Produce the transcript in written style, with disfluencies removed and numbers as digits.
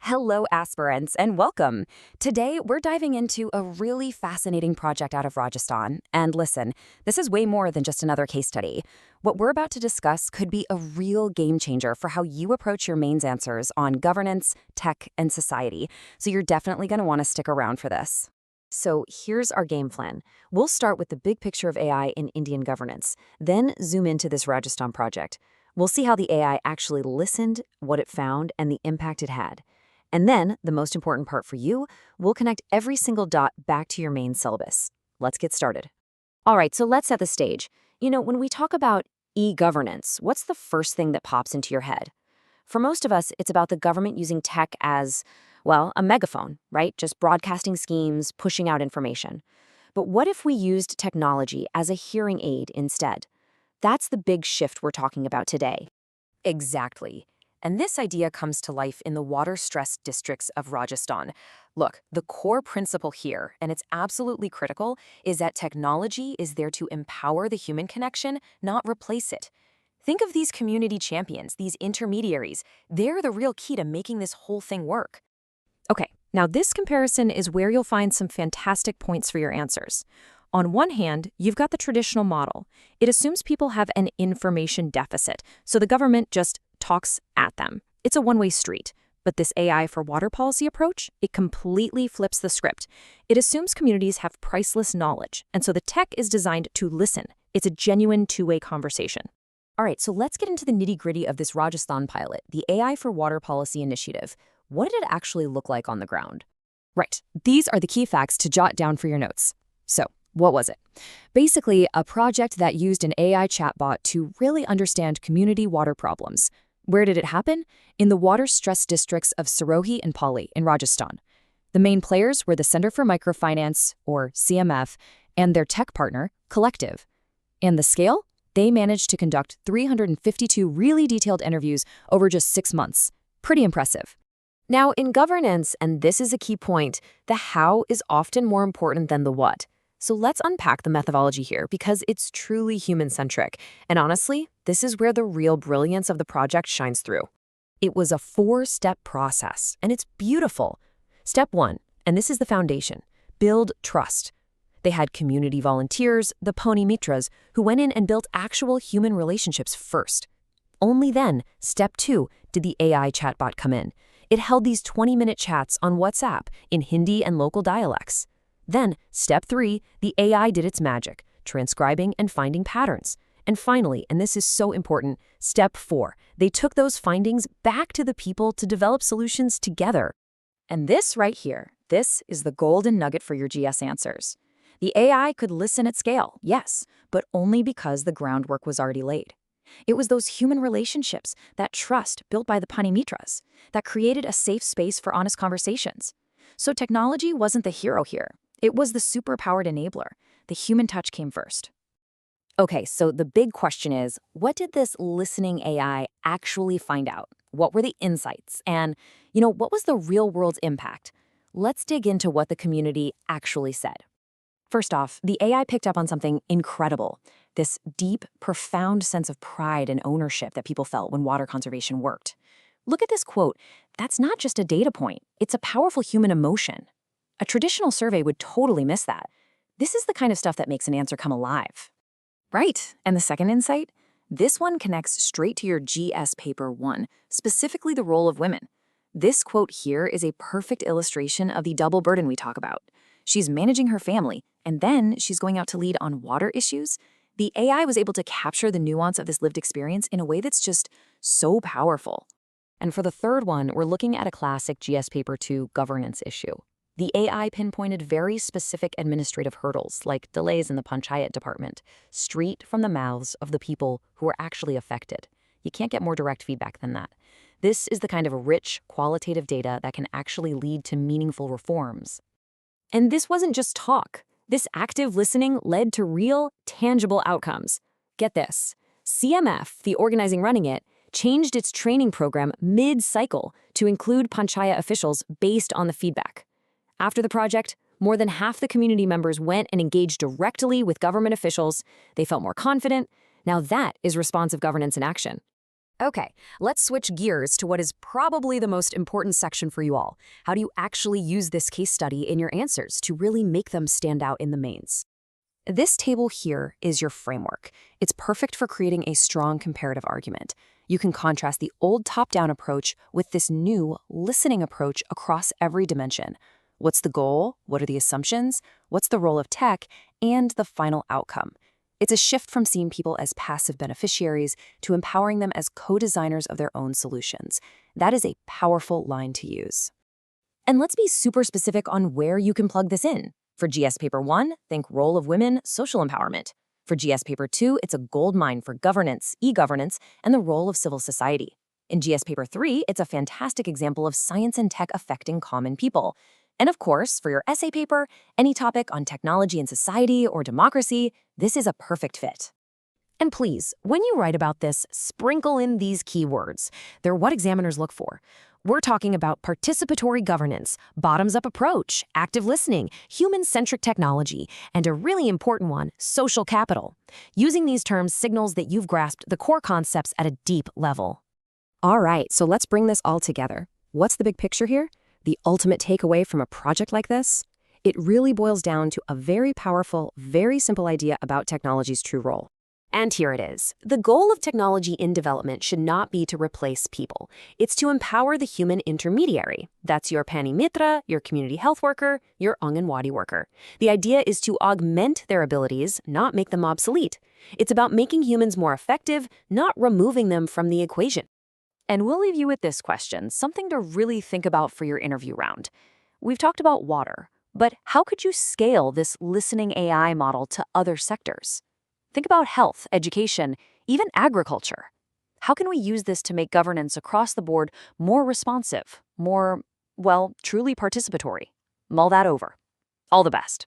Hello, aspirants, and welcome. Today, we're diving into a really fascinating project out of Rajasthan. And listen, this is way more than just another case study. What we're about to discuss could be a real game changer for how you approach your mains answers on governance, tech, and society. So you're definitely going to want to stick around for this. So here's our game plan. We'll start with the big picture of AI in Indian governance, then zoom into this Rajasthan project. We'll see how the AI actually listened, what it found, and the impact it had. And then, the most important part for you, we'll connect every single dot back to your main syllabus. Let's get started. All right, so let's set the stage. When we talk about e-governance, what's the first thing that pops into your head? For most of us, it's about the government using tech as, well, a megaphone, right? Just broadcasting schemes, pushing out information. But what if we used technology as a hearing aid instead? That's the big shift we're talking about today. Exactly. And this idea comes to life in the water-stressed districts of Rajasthan. Look, the core principle here, and it's absolutely critical, is that technology is there to empower the human connection, not replace it. Think of these community champions, these intermediaries. They're the real key to making this whole thing work. Okay, now this comparison is where you'll find some fantastic points for your answers. On one hand, you've got the traditional model. It assumes people have an information deficit, so the government just talks at them. It's a one-way street. But this AI for water policy approach, it completely flips the script. It assumes communities have priceless knowledge, and so the tech is designed to listen. It's a genuine two-way conversation. All right, so let's get into the nitty-gritty of this Rajasthan pilot, the AI for Water Policy Initiative. What did it actually look like on the ground? Right, these are the key facts to jot down for your notes. So, what was it? Basically, a project that used an AI chatbot to really understand community water problems. Where did it happen? In the water-stressed districts of Sirohi and Pali in Rajasthan. The main players were the Center for Microfinance, or CMF, and their tech partner, Collective. And the scale? They managed to conduct 352 really detailed interviews over just 6 months. Pretty impressive. Now, in governance, and this is a key point, the how is often more important than the what. So let's unpack the methodology here because it's truly human-centric. And honestly, this is where the real brilliance of the project shines through. It was a 4-step process, and it's beautiful. Step 1, and this is the foundation, build trust. They had community volunteers, the Pony Mitras, who went in and built actual human relationships first. Only then, step 2, did the AI chatbot come in. It held these 20-minute chats on WhatsApp in Hindi and local dialects. Then, step 3, the AI did its magic, transcribing and finding patterns. And finally, and this is so important, step 4, they took those findings back to the people to develop solutions together. And this right here, this is the golden nugget for your GS answers. The AI could listen at scale, yes, but only because the groundwork was already laid. It was those human relationships, that trust built by the Panimitras, that created a safe space for honest conversations. So technology wasn't the hero here. It was the superpowered enabler. The human touch came first. Okay, so the big question is, what did this listening AI actually find out? What were the insights? And, what was the real-world impact? Let's dig into what the community actually said. First off, the AI picked up on something incredible, this deep, profound sense of pride and ownership that people felt when water conservation worked. Look at this quote. That's not just a data point. It's a powerful human emotion. A traditional survey would totally miss that. This is the kind of stuff that makes an answer come alive. Right, and the second insight? This one connects straight to your GS paper 1, specifically the role of women. This quote here is a perfect illustration of the double burden we talk about. She's managing her family, and then she's going out to lead on water issues. The AI was able to capture the nuance of this lived experience in a way that's just so powerful. And for the third one, we're looking at a classic GS paper 2 governance issue. The AI pinpointed very specific administrative hurdles, like delays in the Panchayati department, straight from the mouths of the people who are actually affected. You can't get more direct feedback than that. This is the kind of rich, qualitative data that can actually lead to meaningful reforms. And this wasn't just talk. This active listening led to real, tangible outcomes. Get this. CMF, the organizing running it, changed its training program mid-cycle to include Panchayat officials based on the feedback. After the project, more than half the community members went and engaged directly with government officials. They felt more confident. Now that is responsive governance in action. Okay, let's switch gears to what is probably the most important section for you all. How do you actually use this case study in your answers to really make them stand out in the mains? This table here is your framework. It's perfect for creating a strong comparative argument. You can contrast the old top-down approach with this new listening approach across every dimension. What's the goal? What are the assumptions? What's the role of tech? And the final outcome. It's a shift from seeing people as passive beneficiaries to empowering them as co-designers of their own solutions. That is a powerful line to use. And let's be super specific on where you can plug this in. For GS Paper 1, think role of women, social empowerment. For GS Paper 2, it's a goldmine for governance, e-governance, and the role of civil society. In GS Paper 3, it's a fantastic example of science and tech affecting common people. And of course, for your essay paper, any topic on technology and society or democracy, this is a perfect fit. And please, when you write about this, sprinkle in these keywords. They're what examiners look for. We're talking about participatory governance, bottoms-up approach, active listening, human-centric technology, and a really important one, social capital. Using these terms signals that you've grasped the core concepts at a deep level. All right, so let's bring this all together. What's the big picture here? The ultimate takeaway from a project like this? It really boils down to a very powerful, very simple idea about technology's true role. And here it is. The goal of technology in development should not be to replace people. It's to empower the human intermediary. That's your Pani Mitra, your community health worker, your Anganwadi worker. The idea is to augment their abilities, not make them obsolete. It's about making humans more effective, not removing them from the equation. And we'll leave you with this question, something to really think about for your interview round. We've talked about water, but how could you scale this listening AI model to other sectors? Think about health, education, even agriculture. How can we use this to make governance across the board more responsive, more, well, truly participatory? Mull that over. All the best.